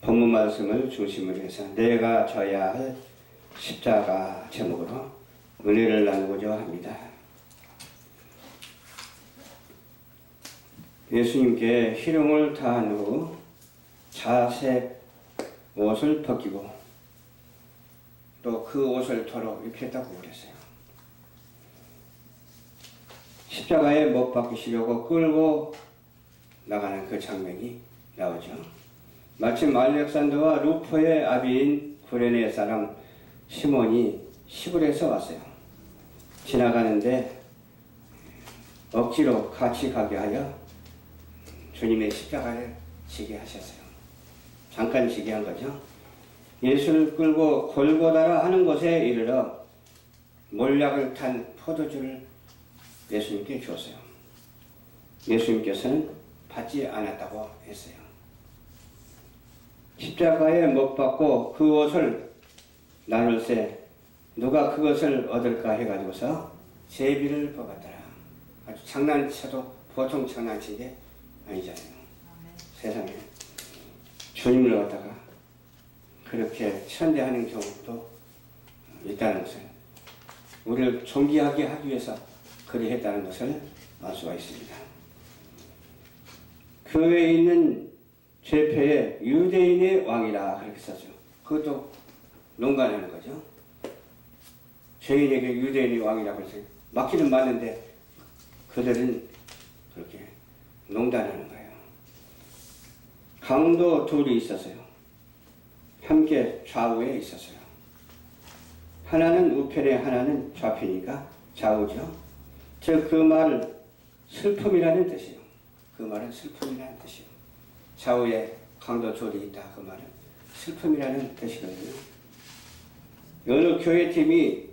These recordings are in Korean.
본문 말씀을 중심으로 해서 내가 져야 할 십자가 제목으로 은혜를 나누고자 합니다. 예수님께 희롱을 다한 후 자색 옷을 벗기고 또 그 옷을 도로 입혔다고 그랬어요. 십자가에 못 박히시려고 끌고 나가는 그 장면이 나오죠. 마침 알렉산더와 루포의 아비인 구레네 사람 시몬이 시골에서 왔어요. 지나가는데 억지로 같이 가게 하여 주님의 십자가를 지게 하셨어요. 잠깐 지게 한 거죠. 예수를 끌고 골고다라 하는 곳에 이르러 몰약을 탄 포도주를 예수님께 주었어요. 예수님께서는 받지 않았다고 했어요. 십자가에 못 박고 그 옷을 나눌세 누가 그것을 얻을까 해가지고서 제비를 뽑았더라. 아주 장난쳐도 보통 장난친 게 아니잖아요. 세상에 주님을 갖다가 그렇게 천대하는 경우도 있다는 것을, 우리를 존귀하게 하기 위해서 그리 했다는 것을 알 수가 있습니다. 그 외에 있는 죄패의 유대인의 왕이라 그렇게 썼죠. 그것도 농간하는 거죠. 죄인에게 유대인의 왕이라고 해서 맞기는 맞는데 그들은 그렇게 농단하는 거예요. 강도 둘이 있었어요. 함께 좌우에 있었어요. 하나는 우편에 하나는 좌편이니까 좌우죠. 즉 그 말은 슬픔이라는 뜻이에요. 그 말은 슬픔이라는 뜻이에요. 좌우에 강도 둘이 있다. 그 말은 슬픔이라는 뜻이거든요. 어느 교회팀이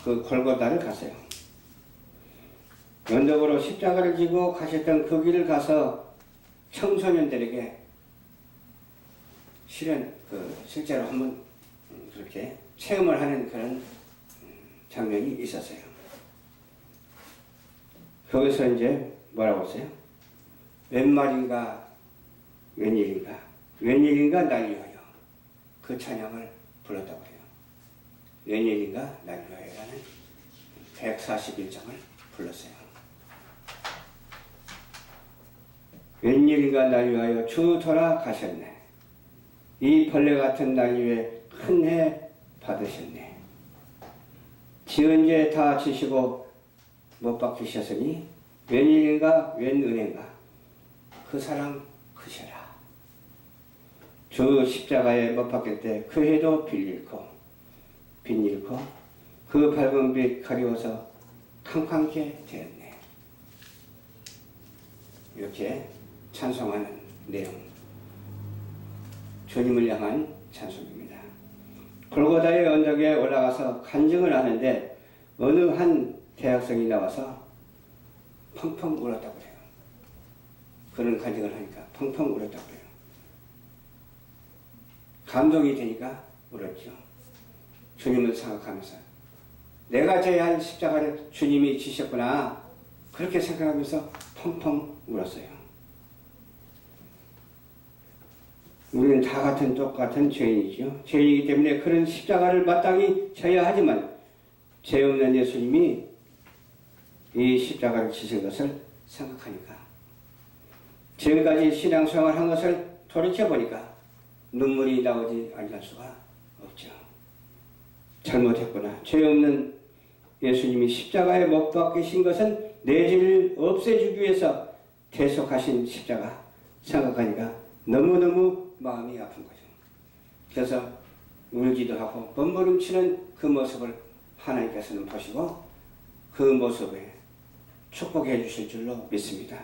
그 골고다를 갔어요. 언덕으로 십자가를 지고 가셨던 그 길을 가서 청소년들에게 실제로 한번 그렇게 체험을 하는 그런 장면이 있었어요. 거기서 이제 뭐라고 했어요? 웬 말인가 웬일인가 웬일인가 날 위하여 그 찬양을 불렀다고 해요. 웬일인가 날 위하여라는 141장을 불렀어요. 웬일인가 날 위하여 주 돌아가셨네. 이 벌레 같은 날 위에 큰 해 받으셨네. 지은 죄 다 지시고 못 박히셨으니 웬일인가 웬 은혜인가 그 사랑 크셔라. 주 십자가에 못 박힐 때 그 해도 빛잃고 그 밝은 빛 가리워서 캄캄게 되었네. 이렇게 찬송하는 내용, 주님을 향한 찬송입니다. 골고다의 언덕에 올라가서 간증을 하는데 어느 한 대학생이 나와서 펑펑 울었다고 해요. 그런 간증을 하니까 펑펑 울었다고 해요. 감동이 되니까 울었죠. 주님을 생각하면서 내가 져야 할 십자가를 주님이 지셨구나 그렇게 생각하면서 펑펑 울었어요. 우리는 다 같은 똑같은 죄인이죠. 죄인이기 때문에 그런 십자가를 마땅히 져야 하지만 죄 없는 예수님이 이 십자가를 지신 것을 생각하니까, 지금까지 신앙생활을 한 것을 돌이켜보니까 눈물이 나오지 않을 수가 없죠. 잘못했구나. 죄 없는 예수님이 십자가에 못 박히신 것은 내 죄를 없애주기 위해서 대속하신 십자가 생각하니까 너무너무 마음이 아픈 거죠. 그래서 울기도 하고 번번음치는 그 모습을 하나님께서는 보시고 그 모습에 축복해 주실 줄로 믿습니다.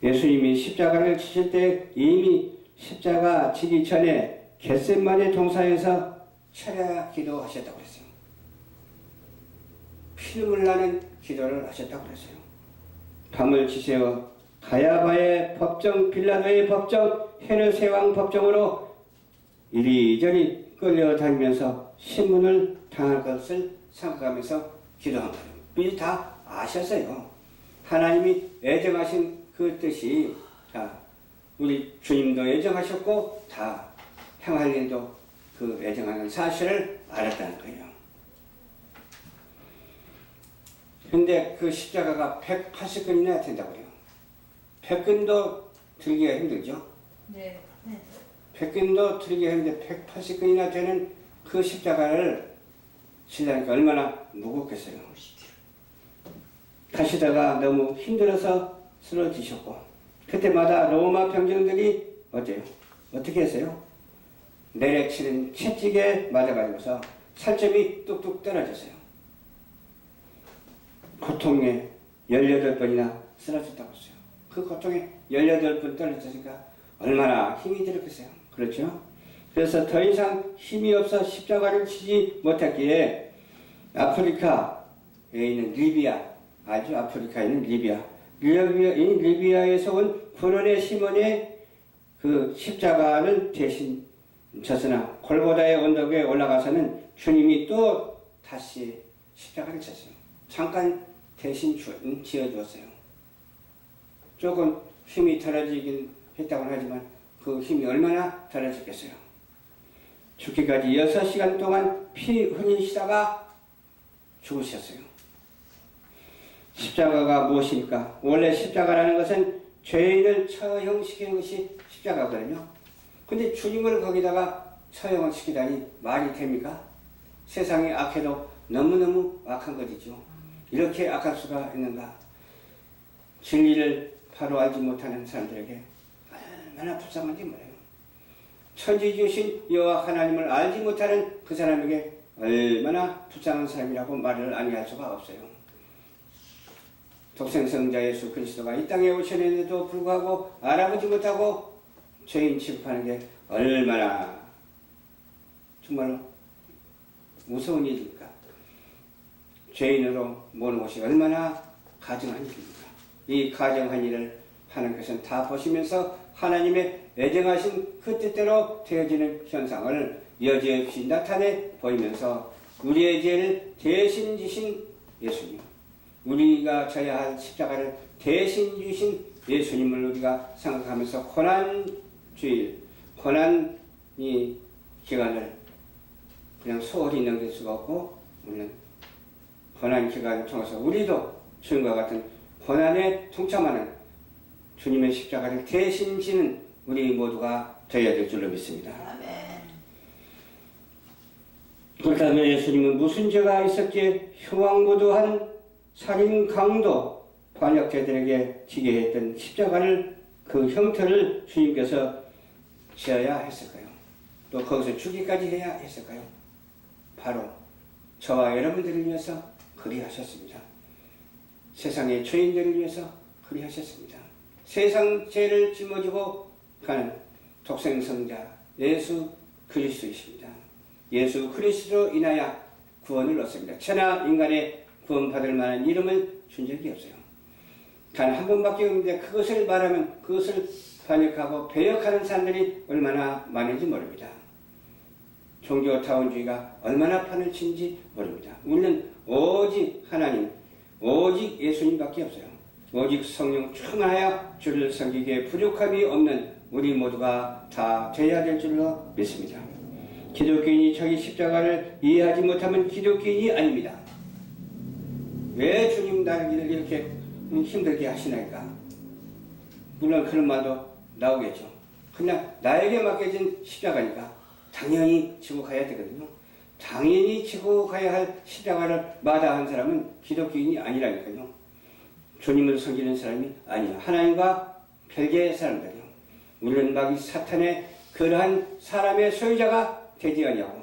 예수님이 십자가를 지실 때 이미 십자가 지기 전에 겟세마네 동산에서 철야 기도하셨다고 그랬어요. 피눈물 나는 기도를 하셨다고 그랬어요. 밤을 지새워 가야바의 법정, 빌라도의 법정, 헤롯의 왕 법정으로 이리저리 끌려다니면서 신문을 당할 것을 생각하면서 기도한 거예요. 미리 다 아셨어요. 하나님이 애정하신 그 뜻이 우리 주님도 애정하셨고 다 행할 일도 그 애정하는 사실을 알았다는 거예요. 근데 그 십자가가 180근이나 된다고요. 100근도 들기가 힘들죠. 네. 100근도 들기가 힘든데 180근이나 되는 그 십자가를 지려니까 얼마나 무겁겠어요. 가시다가 너무 힘들어서 쓰러지셨고, 그때마다 로마 병정들이 어때요? 어떻게 했어요? 내려치는 채찍에 맞아가지고서 살점이 뚝뚝 떨어졌어요. 고통에 18번이나 쓰러졌다고 했어요. 그 고통에 18번 떨어졌으니까 얼마나 힘이 들었겠어요. 그렇죠? 그래서 더 이상 힘이 없어 십자가를 치지 못했기에 아프리카에 있는 리비아, 아주 아프리카에 있는 리비아에서 온 구론의 시몬의 그 십자가를 대신 졌으나 골고다의 언덕에 올라가서는 주님이 또 다시 십자가를 졌어요. 잠깐 대신 지어주었어요. 조금 힘이 덜어지긴 했다고는 하지만 그 힘이 얼마나 덜어졌겠어요. 죽기까지 6시간 동안 피 흘리시다가 죽으셨어요. 십자가가 무엇입니까? 원래 십자가라는 것은 죄인을 처형시키는 것이 십자가거든요. 근데 주님을 거기다가 처형을 시키다니 말이 됩니까? 세상이 악해도 너무너무 악한 것이죠. 이렇게 악할 수가 있는가? 진리를 바로 알지 못하는 사람들에게 얼마나 불쌍한지 몰라요. 천지 주신 여호와 하나님을 알지 못하는 그 사람에게 얼마나 불쌍한 사람이라고 말을 아니할 수가 없어요. 독생성자 예수 그리스도가 이 땅에 오셨는데도 불구하고 알아보지 못하고 죄인 취급하는 게 얼마나 정말 무서운 일입니까? 죄인으로 모는 것이 얼마나 가증한 일입니까? 이 가증한 일을 하나님께서는 다 보시면서 하나님의 애정하신 그 뜻대로 되어지는 현상을 여지없이 나타내 보이면서 우리의 죄를 대신 지신 예수님, 우리가 져야 할 십자가를 대신 주신 예수님을 우리가 생각하면서 고난주일, 고난이 기간을 그냥 소홀히 넘길 수가 없고, 우리는 고난 기간을 통해서 우리도 주님과 같은 고난에 동참하는 주님의 십자가를 대신 지는 우리 모두가 되어야 될 줄로 믿습니다. 그렇다면 예수님은 무슨 죄가 있었기에 흉악무도한 살인 강도 반역자들에게 지게 했던 십자가를 그 형태를 주님께서 지어야 했을까요? 또 거기서 죽기까지 해야 했을까요? 바로 저와 여러분들을 위해서 그리하셨습니다. 세상의 죄인들을 위해서 그리하셨습니다. 세상 죄를 짊어지고 가는 독생성자 예수 그리스도이십니다. 예수 그리스도로 인하여 구원을 얻습니다. 천하 인간의 구원받을 만한 이름을 준 적이 없어요. 단 한 번밖에 없는데 그것을 말하면 그것을 반역하고 배역하는 사람들이 얼마나 많은지 모릅니다. 종교타운주의가 얼마나 판을 친지 모릅니다. 우리는 오직 하나님, 오직 예수님밖에 없어요. 오직 성령 충만하여 주를 섬기기에 부족함이 없는 우리 모두가 다 되어야 될 줄로 믿습니다. 기독교인이 자기 십자가를 이해하지 못하면 기독교인이 아닙니다. 왜 주님 나를 이렇게 힘들게 하시나이까? 물론 그런 말도 나오겠죠. 그냥 나에게 맡겨진 십자가니까 당연히 지고 가야 되거든요. 당연히 지고 가야 할 십자가를 마다한 사람은 기독교인이 아니라니까요. 주님을 섬기는 사람이 아니야. 하나님과 별개의 사람들이요. 우리는 마귀 사탄의 그러한 사람의 소유자가 되지 아니하고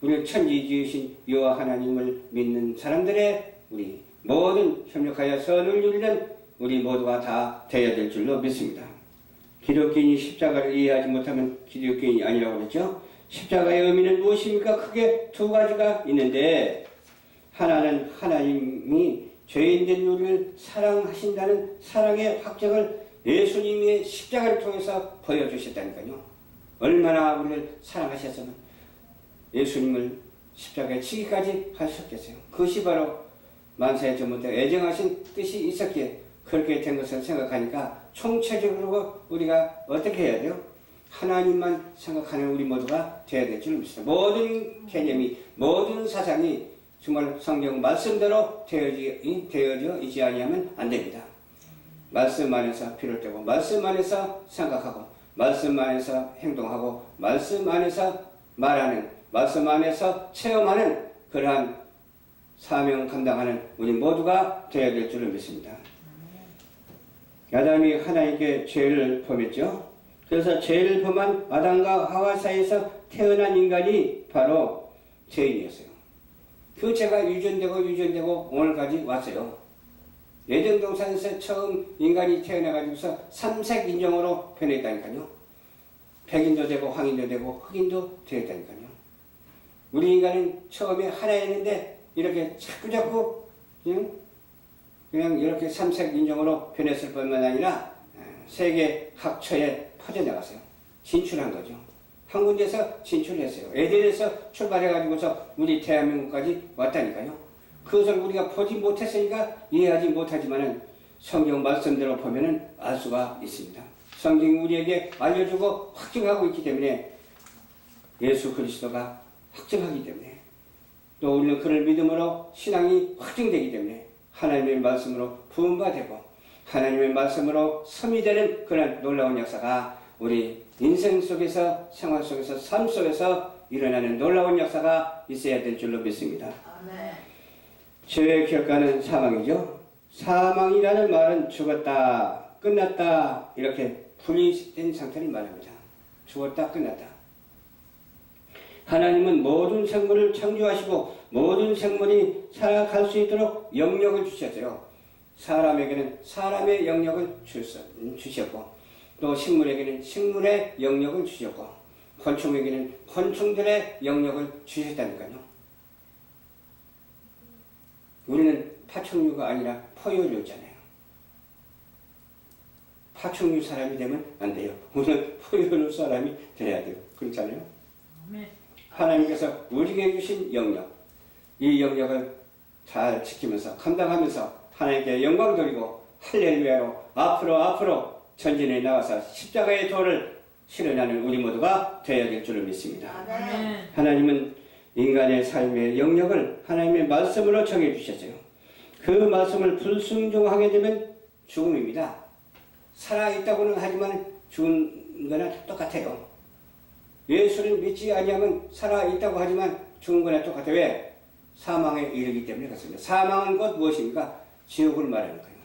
우리는 천지 지으신 여호와 하나님을 믿는 사람들의 우리 모든 협력하여 선을 누리는 우리 모두가 다 되어야 될 줄로 믿습니다. 기독교인이 십자가를 이해하지 못하면 기독교인이 아니라고 그랬죠. 십자가의 의미는 무엇입니까? 크게 두 가지가 있는데, 하나는 하나님이 죄인된 우리를 사랑하신다는 사랑의 확정을 예수님의 십자가를 통해서 보여주셨다니까요. 얼마나 우리를 사랑하셨으면 예수님을 십자가에 치기까지 하셨겠어요. 그것이 바로 만사의 전부터 애정하신 뜻이 있었기에 그렇게 된 것을 생각하니까 총체적으로 우리가 어떻게 해야 돼요? 하나님만 생각하는 우리 모두가 되어야 될 줄 믿습니다. 모든 개념이, 모든 사상이 정말 성경 말씀대로 되어져 있지 아니하면 안 됩니다. 말씀 안에서 비롯되고, 말씀 안에서 생각하고, 말씀 안에서 행동하고, 말씀 안에서 말하는, 말씀 안에서 체험하는 그러한 사명 감당하는 우리 모두가 되어야 될 줄을 믿습니다. 아담이 하나님께 죄를 범했죠. 그래서 죄를 범한 아담과 하와 사이에서 태어난 인간이 바로 죄인이었어요. 그 죄가 유전되고 오늘까지 왔어요. 에덴 동산에서 처음 인간이 태어나가지고서 삼색 인종으로 변했다니까요. 백인도 되고 황인도 되고 흑인도 되었다니까요. 우리 인간은 처음에 하나였는데 이렇게 자꾸자꾸 그냥 이렇게 삼색 인종으로 변했을 뿐만 아니라 세계 각처에 퍼져나갔어요. 진출한 거죠. 한 군데서 진출했어요. 에덴에서 출발해가지고서 우리 대한민국까지 왔다니까요. 그것을 우리가 보지 못했으니까 이해하지 못하지만은 성경 말씀대로 보면은 알 수가 있습니다. 성경이 우리에게 알려주고 확증하고 있기 때문에 예수 그리스도가 확증하기 때문에 또 우리는 그를 믿음으로 신앙이 확증되기 때문에 하나님의 말씀으로 부음받고 하나님의 말씀으로 섬이 되는 그런 놀라운 역사가 우리 인생 속에서 생활 속에서 삶 속에서 일어나는 놀라운 역사가 있어야 될 줄로 믿습니다. 아멘. 죄의 결과는 사망이죠. 사망이라는 말은 죽었다, 끝났다 이렇게 분리된 상태를 말합니다. 죽었다, 끝났다. 하나님은 모든 생물을 창조하시고 모든 생물이 살아갈 수 있도록 영역을 주셨어요. 사람에게는 사람의 영역을 주셨고 또 식물에게는 식물의 영역을 주셨고 곤충에게는 곤충들의 영역을 주셨다니까요. 우리는 파충류가 아니라 포유류잖아요. 파충류 사람이 되면 안 돼요. 우리는 포유류 사람이 돼야 돼요. 그렇잖아요. 하나님께서 우리에게 주신 영역, 이 영역을 잘 지키면서 감당하면서 하나님께 영광 돌리고 할렐루야로 앞으로 전진해 나가서 십자가의 도를 실현하는 우리 모두가 되어야 될 줄을 믿습니다. 아멘. 하나님은 인간의 삶의 영역을 하나님의 말씀으로 정해주셨어요. 그 말씀을 불순종하게 되면 죽음입니다. 살아있다고는 하지만 죽은 거나 똑같아요. 예수를 믿지 아니하면 살아있다고 하지만 죽은 거나 똑같아요. 왜? 사망에 이르기 때문에 그렇습니다. 사망은 곧 무엇입니까? 지옥을 말하는 거예요.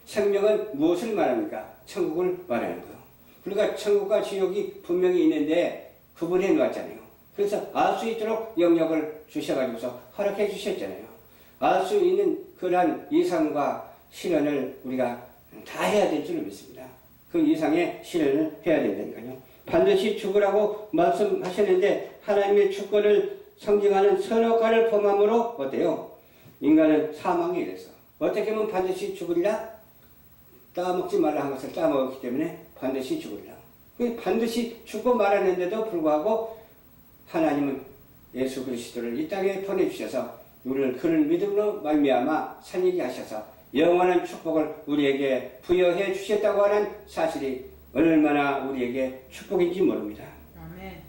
생명은 무엇을 말합니까? 천국을 말하는 거예요. 그러니까 천국과 지옥이 분명히 있는데 구분해 놓았잖아요. 그래서 알 수 있도록 영역을 주셔가지고서 허락해 주셨잖아요. 알 수 있는 그러한 이상과 실현을 우리가 다 해야 될 줄을 믿습니다. 그 이상의 실현을 해야 된다니까요. 반드시 죽으라고 말씀하셨는데 하나님의 주권을 상징하는 선악과를 범함으로 어때요? 인간은 사망에 이르렀어. 어떻게 하면 반드시 죽으리라? 따먹지 말라 한 것을 따먹었기 때문에 반드시 죽으리라. 반드시 죽고 말았는데도 불구하고 하나님은 예수 그리스도를 이 땅에 보내주셔서 우리를 그를 믿음으로 말미암아 살리게 하셔서 영원한 축복을 우리에게 부여해 주셨다고 하는 사실이 얼마나 우리에게 축복인지 모릅니다. 아멘.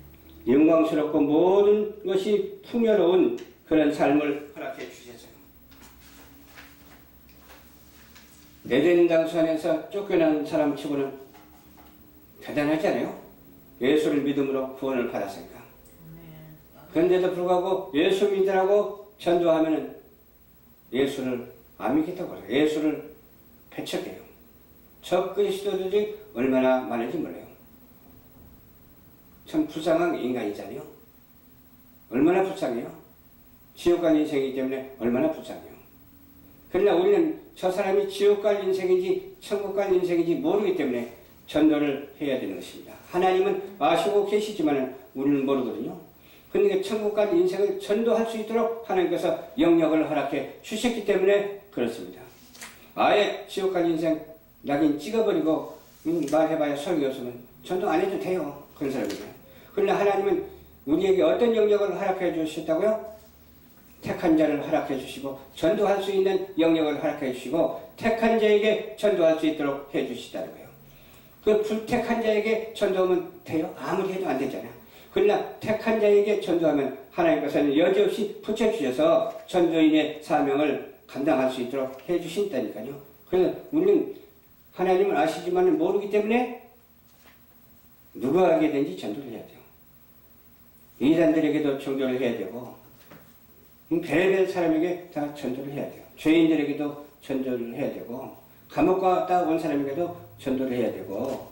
영광스럽고 모든 것이 풍요로운 그런 삶을 허락해 주셨어요. 에덴 당수 안에서 쫓겨난 사람 치고는 대단하지 않아요? 예수를 믿음으로 구원을 받았으니까. 그런데도 불구하고 예수 믿으라고 전도하면은 예수를 안 믿겠다고 그래요. 예수를 배척해요. 적그리스도들이 얼마나 많은지 몰라요. 참 불쌍한 인간이잖아요. 얼마나 불쌍해요. 지옥 갈 인생이기 때문에 얼마나 불쌍해요. 그러나 우리는 저 사람이 지옥 갈 인생인지 천국 갈 인생인지 모르기 때문에 전도를 해야 되는 것입니다. 하나님은 아시고 계시지만 우리는 모르거든요. 그러니까 천국 갈 인생을 전도할 수 있도록 하나님께서 영역을 허락해 주셨기 때문에 그렇습니다. 아예 지옥 갈 인생 낙인 찍어버리고 말해봐야 소용이 없으면 전도 안 해도 돼요. 그런 사람이에요. 그러나 하나님은 우리에게 어떤 영역을 허락해 주셨다고요? 택한 자를 허락해 주시고 전도할 수 있는 영역을 허락해 주시고 택한 자에게 전도할 수 있도록 해 주시다는 거예요. 그 불택한 자에게 전도하면 돼요? 아무리 해도 안 되잖아요. 그러나 택한 자에게 전도하면 하나님께서는 여지없이 붙여주셔서 전도인의 사명을 감당할 수 있도록 해주신다니까요. 그래서 우리는 하나님을 아시지만 모르기 때문에 누가 하게든지 전도를 해야 돼요. 이단들에게도 전도를 해야 되고 별별 사람에게 다 전도를 해야 돼요. 죄인들에게도 전도를 해야 되고 감옥 갔다 온 사람에게도 전도를 해야 되고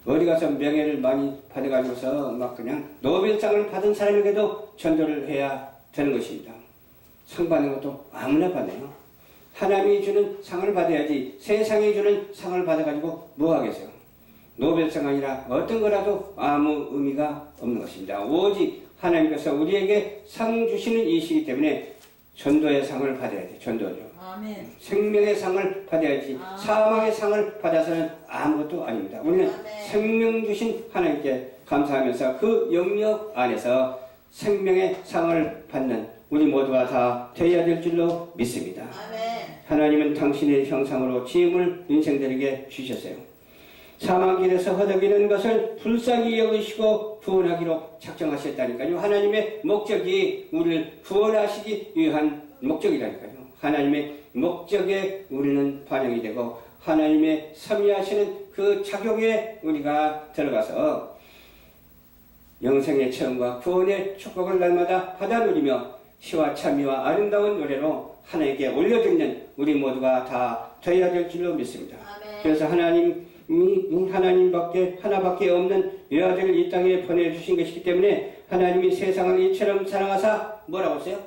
어디 가서 명예를 많이 받아가지고서 막 그냥 노벨상을 받은 사람에게도 전도를 해야 되는 것입니다. 상 받는 것도 아무나 받네요. 하나님이 주는 상을 받아야지 세상이 주는 상을 받아가지고 뭐 하겠어요? 노벨상 아니라 어떤 거라도 아무 의미가 없는 것입니다. 오직 하나님께서 우리에게 상 주시는 이시기 때문에 전도의 상을 받아야 돼. 전도죠. 아멘. 생명의 상을 받아야지 사망의 상을 받아서는 아무것도 아닙니다. 우리는 생명 주신 하나님께 감사하면서 그 영역 안에서 생명의 상을 받는 우리 모두가 다 되어야 될 줄로 믿습니다. 하나님은 당신의 형상으로 지음을 인생들에게 주셨어요. 사망길에서 허덕이는 것을 불쌍히 여기시고 구원하기로 작정하셨다니까요. 하나님의 목적이 우리를 구원하시기 위한 목적이라니까요. 하나님의 목적에 우리는 반영이 되고 하나님의 섭리하시는 그 작용에 우리가 들어가서 영생의 체험과 구원의 축복을 날마다 받아 누리며 시와 찬미와 아름다운 노래로 하나님께 올려드리는 우리 모두가 다 되어야 될 줄로 믿습니다. 그래서 하나님이 하나님밖에 하나밖에 없는 외아들을 이 땅에 보내주신 것이기 때문에 하나님이 세상을 이처럼 사랑하사 뭐라고 했어요?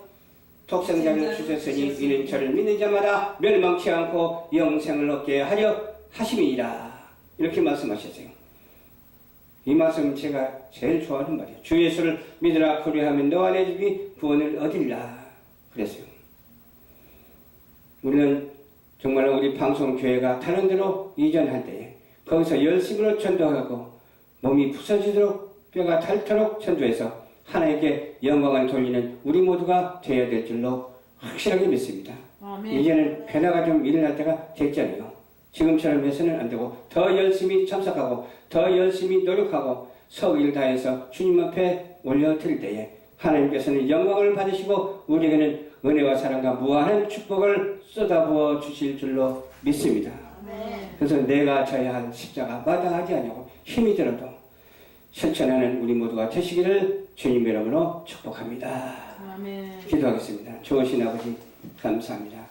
독생자를 주셨으니 이는 저를 믿는 자마다 멸망치 않고 영생을 얻게 하려 하심이니라. 이렇게 말씀하셨어요. 이 말씀 제가 제일 좋아하는 말이에요. 주 예수를 믿으라 그리하면 너 안에 집이 구원을 얻으리라 그랬어요. 우리는 정말 우리 방송교회가 다른 데로 이전할 때에 거기서 열심으로 전도하고 몸이 부서지도록 뼈가 닳도록 전도해서 하나님께 영광을 돌리는 우리 모두가 되어야 될 줄로 확실하게 믿습니다. 아멘. 이제는 변화가 좀 일어날 때가 됐잖아요. 지금처럼 해서는 안 되고 더 열심히 참석하고 더 열심히 노력하고 서기를 다해서 주님 앞에 올려드릴 때에 하나님께서는 영광을 받으시고 우리에게는 은혜와 사랑과 무한한 축복을 쏟아부어 주실 줄로 믿습니다. 그래서 내가 져야 할 십자가 마다하지 않냐고 힘이 들어도 실천하는 우리 모두가 되시기를 주님의 이름으로 축복합니다. 아멘. 기도하겠습니다. 좋으신 아버지 감사합니다.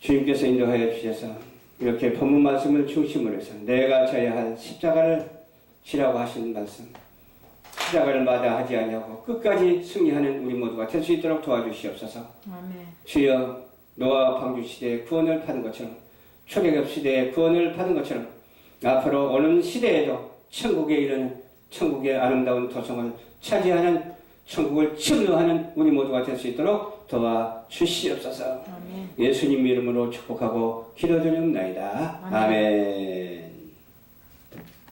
주님께서 인도하여 주셔서 이렇게 본문 말씀을 중심으로 해서 내가 져야 할 십자가를 지라고 하신 말씀 십자가를 마다하지 않냐고 끝까지 승리하는 우리 모두가 될 수 있도록 도와주시옵소서. 아멘. 주여 노아 방주 시대에 구원을 받은 것처럼 초대급 시대에 구원을 받은 것처럼 앞으로 오는 시대에도 천국에 이르는 천국의 아름다운 도성을 차지하는 천국을 침노하는 우리 모두가 될 수 있도록 도와주시옵소서. 아멘. 예수님 이름으로 축복하고 기도드립니다. 아멘.